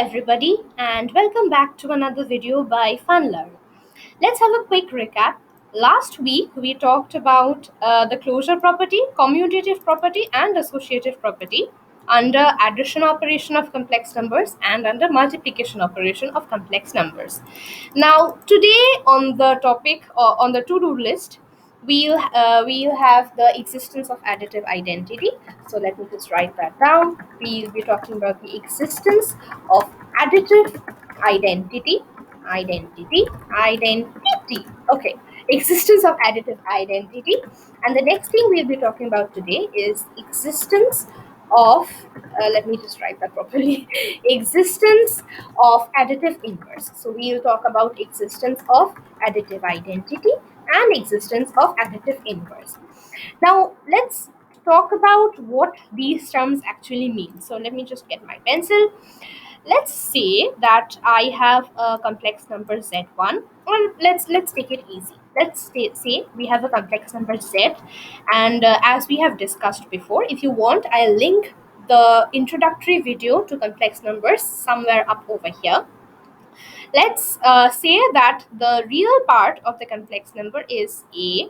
everybody, and welcome back to another video by FunLearn. Let's have a quick recap. Last week we talked about the closure property, commutative property, and associative property under addition operation of complex numbers and under multiplication operation of complex numbers. Now today on the topic or on the to-do list, we'll have the existence of additive identity. So let me just write that down. We'll be talking about the existence of additive identity. Identity. Okay, existence of additive identity. And the next thing we'll be talking about today is existence of let me just write that properly. Existence of additive inverse. So we'll talk about existence of additive identity and existence of additive inverse. Now let's talk about what these terms actually mean. So let me just get my pencil. Let's say that I have a complex number z1, or let's take it easy. Say we have a complex number z, and as we have discussed before, if you want, I'll link the introductory video to complex numbers somewhere up over here. Let's say that the real part of the complex number is a,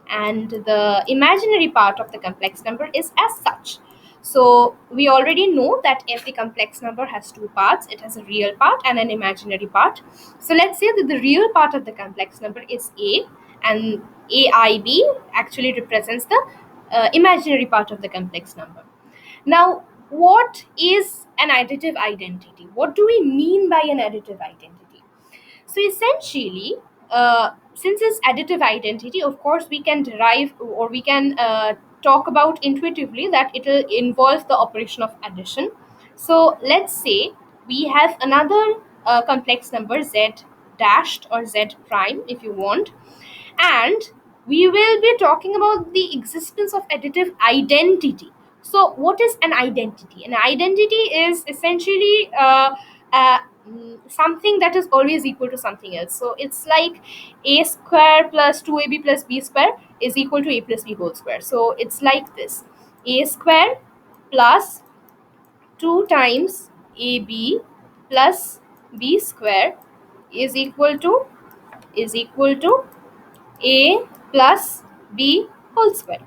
and the imaginary part of the complex number is as such. So we already know that every complex number has two parts. It has a real part and an imaginary part. So let's say that the real part of the complex number is a, and aib actually represents the imaginary part of the complex number. Now, what is an additive identity? What do we mean by an additive identity? So essentially, since it's additive identity, of course, we can derive or we can talk about intuitively that it will involve the operation of addition. So let's say we have another complex number z dashed or z prime if you want, and we will be talking about the existence of additive identity. So what is an identity? An identity is essentially something that is always equal to something else. So it's like a square plus 2ab plus b square is equal to a plus b whole square. So it's like this: a square plus 2 times ab plus b square is equal to a plus b whole square.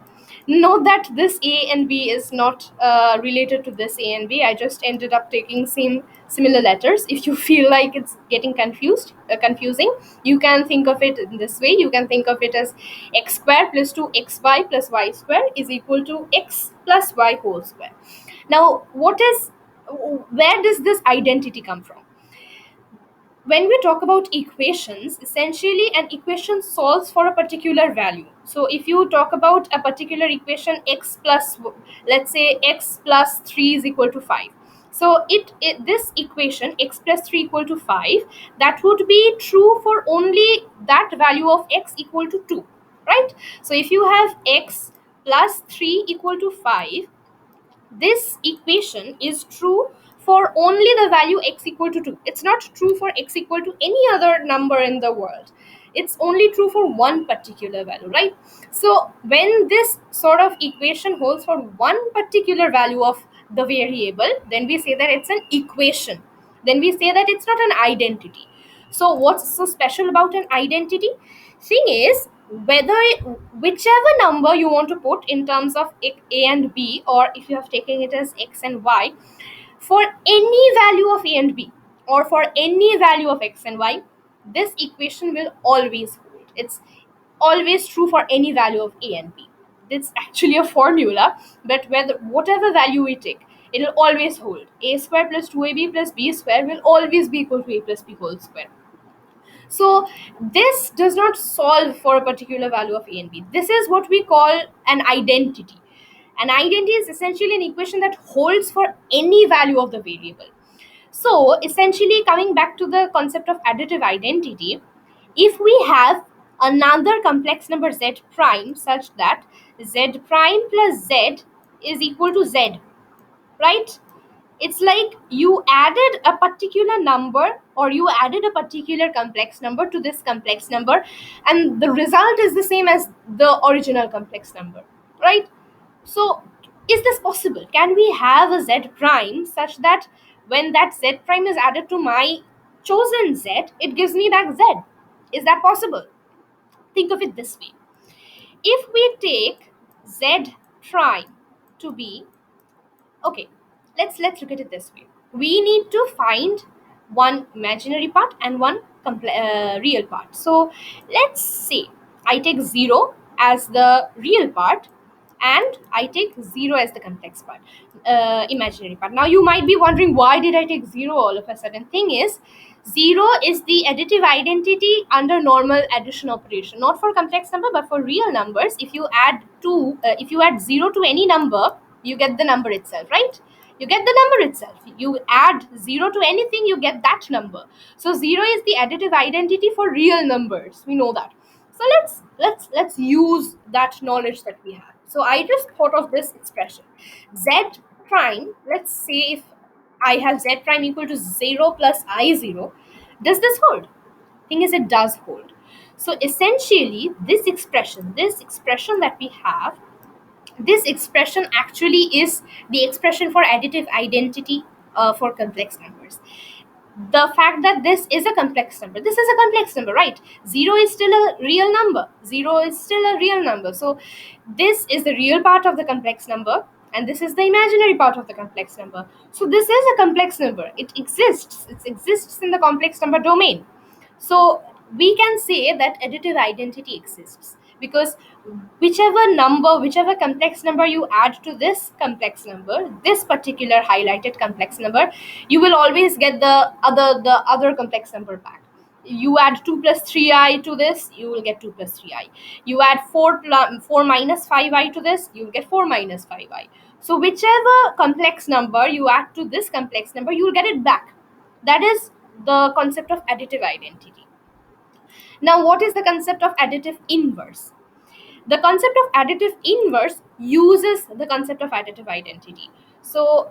Note that this a and b is not related to this a and b. I just ended up taking similar letters. If you feel like it's getting confusing, you can think of it in this way. You can think of it as x square plus 2xy plus y square is equal to x plus y whole square. Now, where does this identity come from? When we talk about equations, essentially an equation solves for a particular value. So if you talk about a particular equation, let's say x plus 3 is equal to 5. So this equation x plus 3 equal to 5, that would be true for only that value of x equal to 2, right? So if you have x plus 3 equal to 5, this equation is true for only the value x equal to 2. It's not true for x equal to any other number in the world. It's only true for one particular value, right? So when this sort of equation holds for one particular value of the variable, then we say that it's an equation. Then we say that it's not an identity. So what's so special about an identity? Thing is, whether whichever number you want to put in terms of a and b, or if you have taken it as x and y, for any value of a and b, or for any value of x and y, this equation will always hold. It's always true for any value of a and b. It's actually a formula, but whatever value we take, it will always hold. A square plus 2ab plus b square will always be equal to a plus b whole square. So this does not solve for a particular value of a and b. This is what we call an identity. An identity is essentially an equation that holds for any value of the variable. So essentially, coming back to the concept of additive identity, if we have another complex number z prime such that z prime plus z is equal to z, right? It's like you added a particular number, or you added a particular complex number to this complex number, and the result is the same as the original complex number, right? So is this possible? Can we have a z prime such that when that z prime is added to my chosen z, it gives me back z. Is that possible? Think of it this way. If we take z prime to be, okay, let's look at it this way. We need to find one imaginary part and one real part. So let's say I take 0 as the real part and I take 0 as the complex part, imaginary part. Now you might be wondering, why did I take 0 all of a sudden? Thing is, 0 is the additive identity under normal addition operation, not for complex number but for real numbers. If you add 0 to any number, you get the number itself, right? You get the number itself. You add 0 to anything, you get that number. So 0 is the additive identity for real numbers, we know that. So let's use that knowledge that we have. So I just thought of this expression, z prime. Let's say if I have z prime equal to 0 plus I0, does this hold? Thing is, it does hold. So essentially this expression that we have, this expression actually is the expression for additive identity for complex numbers. The fact that this is a complex number, this is a complex number, right? 0 is still a real number, 0 is still a real number. So this is the real part of the complex number and this is the imaginary part of the complex number. So this is a complex number, it exists in the complex number domain. So we can say that additive identity exists because whichever complex number you add to this complex number, this particular highlighted complex number, you will always get the other complex number back. You add 2 plus 3i to this, you will get 2 plus 3i. You add 4 minus 5i to this, you will get 4 minus 5i. So whichever complex number you add to this complex number, you will get it back. That is the concept of additive identity. Now, what is the concept of additive inverse? The concept of additive inverse uses the concept of additive identity. So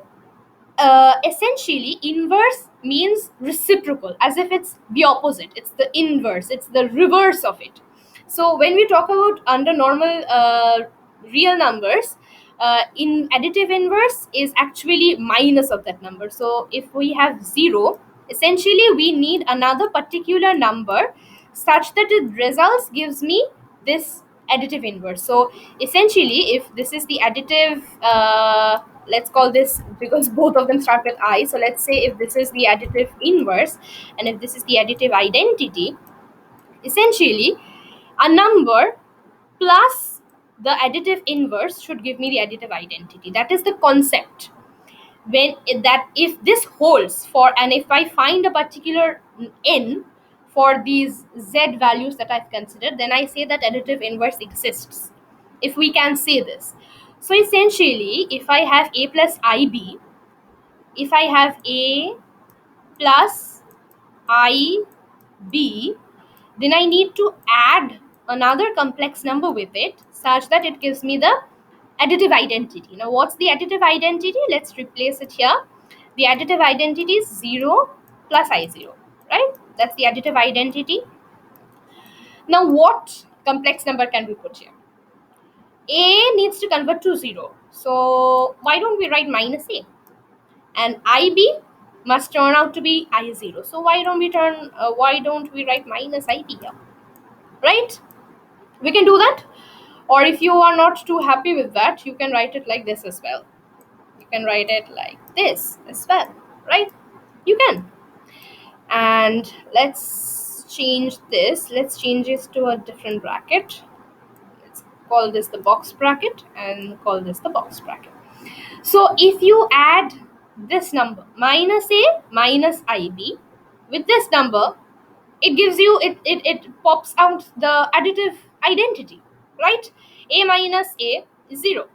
essentially, inverse means reciprocal, as if it's the opposite, it's the inverse, it's the reverse of it. So when we talk about under normal real numbers, in additive inverse is actually minus of that number. So if we have 0, essentially we need another particular number such that it results gives me this additive inverse. So essentially, if this is the additive, let's call this, because both of them start with I, so let's say if this is the additive inverse and if this is the additive identity, essentially a number plus the additive inverse should give me the additive identity. That is the concept. That if this holds for, and if I find a particular n for these z values that I've considered, then I say that additive inverse exists, if we can say this. So essentially, if I have a plus ib, if I have a plus ib, then I need to add another complex number with it such that it gives me the additive identity. Now, what's the additive identity? Let's replace it here. The additive identity is 0 plus I0, right? That's the additive identity. Now, what complex number can we put here? A needs to convert to 0. So, why don't we write minus A? And IB must turn out to be I0. So, why don't we write minus IB here? Right? We can do that. Or if you are not too happy with that, you can write it like this as well. You can write it like this as well, right? You can. And let's change this. Let's change this to a different bracket. Let's call this the box bracket and call this the box bracket. So if you add this number minus A minus IB with this number, it gives you it pops out the additive identity, right? A minus A is 0,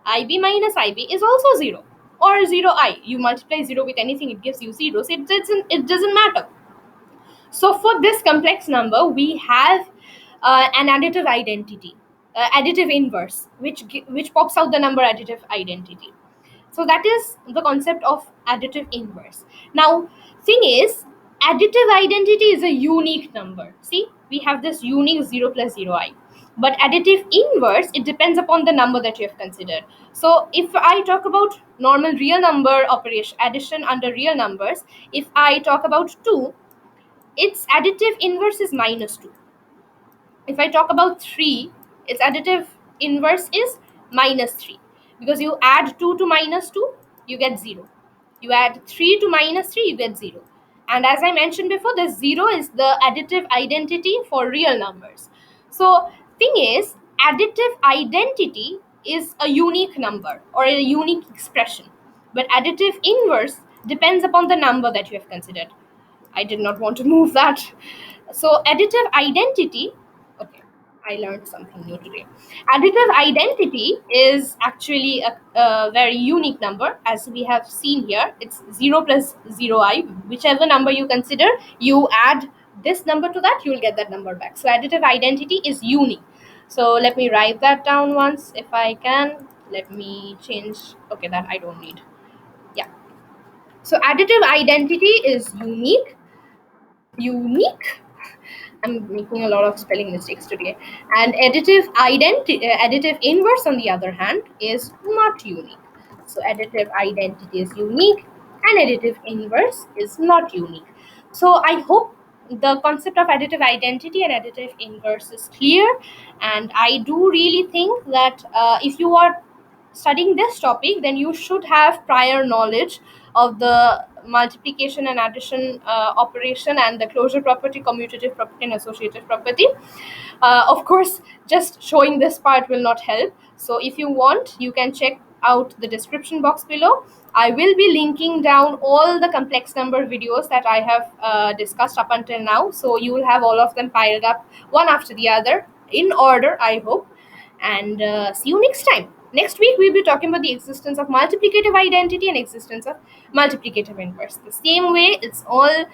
IB minus IB is also 0, or 0i. You multiply 0 with anything, it gives you 0. So it doesn't matter. So for this complex number, we have an additive identity, additive inverse, which pops out the number additive identity. So that is the concept of additive inverse. Now, thing is, additive identity is a unique number. See, we have this unique 0 plus 0i. But additive inverse, it depends upon the number that you have considered. So if I talk about normal real number operation, addition under real numbers, if I talk about 2, its additive inverse is -2. If I talk about 3, its additive inverse is -3, because you add 2 to -2, you get 0. You add 3 to -3, you get 0. And as I mentioned before, the 0 is the additive identity for real numbers. So, thing is, additive identity is a unique number or a unique expression, but additive inverse depends upon the number that you have considered. I did not want to move that. So, additive identity, okay, I learned something new today. Additive identity is actually a very unique number, as we have seen here. It's 0 plus 0I. Whichever number you consider, you add this number to that, you will get that number back. So, additive identity is unique. So, let me write that down once if I can. Let me change. Okay, that I don't need. Yeah. So, additive identity is unique. I'm making a lot of spelling mistakes today. And additive inverse, on the other hand, is not unique. So additive identity is unique, and additive inverse is not unique. So I hope the concept of additive identity and additive inverse is clear. And I do really think that if you are studying this topic, then you should have prior knowledge of the multiplication and addition operation, and the closure property, commutative property, and associative property. Of course, just showing this part will not help. So if you want, you can check out the description box below. I will be linking down all the complex number videos that I have discussed up until now. So you will have all of them piled up one after the other in order, I hope. And see you next time. Next week, we'll be talking about the existence of multiplicative identity and existence of multiplicative inverse. The same way, it's all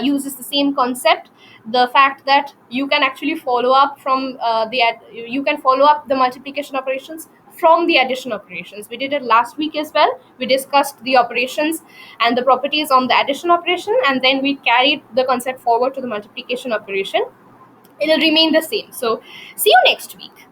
uses the same concept. The fact that you can actually follow up from you can follow up the multiplication operations from the addition operations. We did it last week as well. We discussed the operations and the properties on the addition operation, and then we carried the concept forward to the multiplication operation. It'll remain the same. So, see you next week.